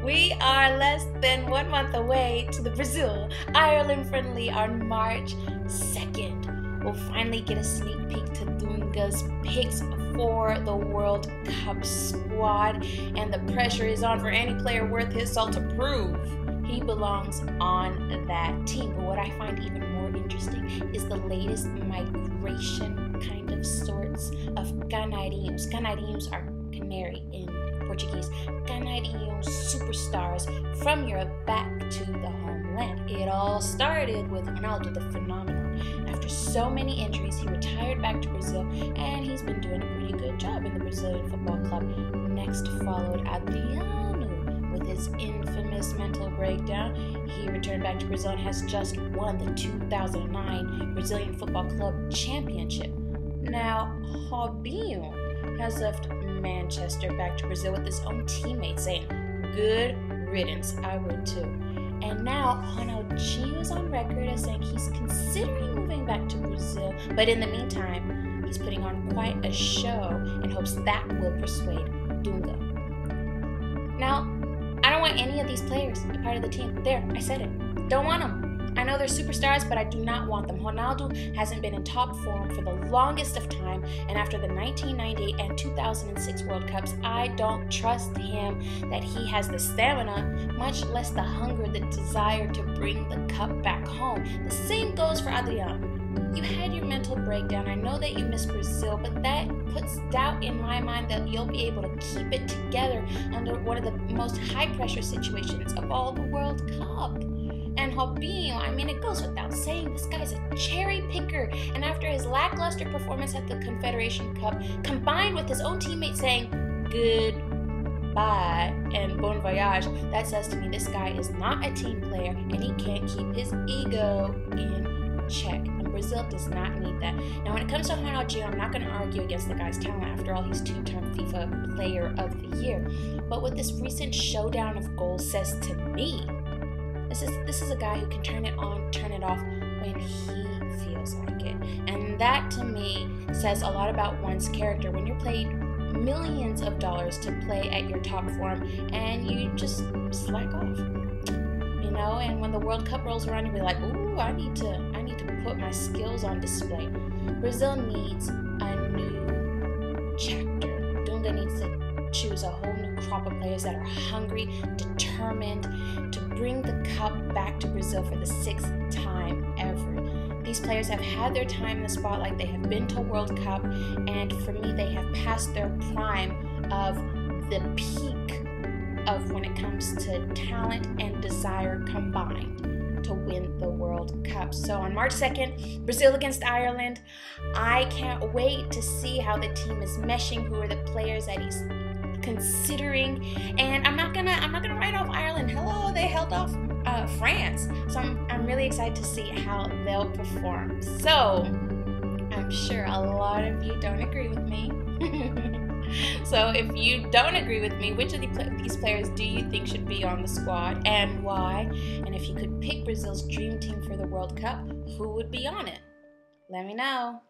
We are less than 1 month away to the Brazil-Ireland friendly on March 2nd. We'll finally get a sneak peek to Dunga's picks for the World Cup squad, and the pressure is on for any player worth his salt to prove he belongs on that team. But what I find even more interesting is the latest migration kind of sorts of canarinhos. Canarinhos are canary in Portuguese. Canarinhos superstars from Europe back to the homeland. It all started with Ronaldo, the phenomenon. After so many injuries, he retired back to Brazil, and he's been doing a pretty good job in the Brazilian football club. Next followed Adriano with his infamous mental breakdown. He returned back to Brazil and has just won the 2009 Brazilian Football Club Championship. Now, Robinho has left Manchester back to Brazil with his own teammates saying, "Good riddance, I would too." And now Ronaldinho is on record as saying he's considering moving back to Brazil, but in the meantime, he's putting on quite a show in hopes that will persuade Dunga. Now, I don't want any of these players a part of the team. There, I said it. Don't want them. I know they're superstars, but I do not want them. Ronaldo hasn't been in top form for the longest of time, and after the 1998 and 2006 World Cups, I don't trust him that he has the stamina, much less the hunger, the desire to bring the cup back home. The same goes for Adriano. You had your mental breakdown. I know that you miss Brazil, but that puts doubt in my mind that you'll be able to keep it together under one of the most high-pressure situations of all the World Cup. And Robinho, I mean, it goes without saying, this guy's a cherry picker. And after his lackluster performance at the Confederation Cup, combined with his own teammates saying goodbye and bon voyage, that says to me this guy is not a team player and he can't keep his ego in check. And Brazil does not need that. Now, when it comes to Ronaldinho, I'm not going to argue against the guy's talent. After all, he's two-time FIFA Player of the Year. But what this recent showdown of goals says to me, this is a guy who can turn it on, turn it off when he feels like it. And that, to me, says a lot about one's character. When you're paid millions of dollars to play at your top form and you just slack off, you know, and when the World Cup rolls around, you'll be like, ooh, I need to put my skills on display. Brazil needs a new chapter. Dunga needs to choose a whole new crop of players that are hungry, determined to bring the cup back to Brazil for the 6th time ever. These players have had their time in the spotlight. They have been to World Cup, and for me, they have passed their prime of the peak of when it comes to talent and desire combined to win the World Cup. So on March 2nd, Brazil against Ireland. I can't wait to see how the team is meshing, who are the players that he's considering, and I'm not gonna write off Ireland. Hello, they held off France, so I'm really excited to see how they'll perform. So I'm sure a lot of you don't agree with me. So if you don't agree with me, which of these players do you think should be on the squad and why? And if you could pick Brazil's dream team for the World Cup, who would be on it? Let me know.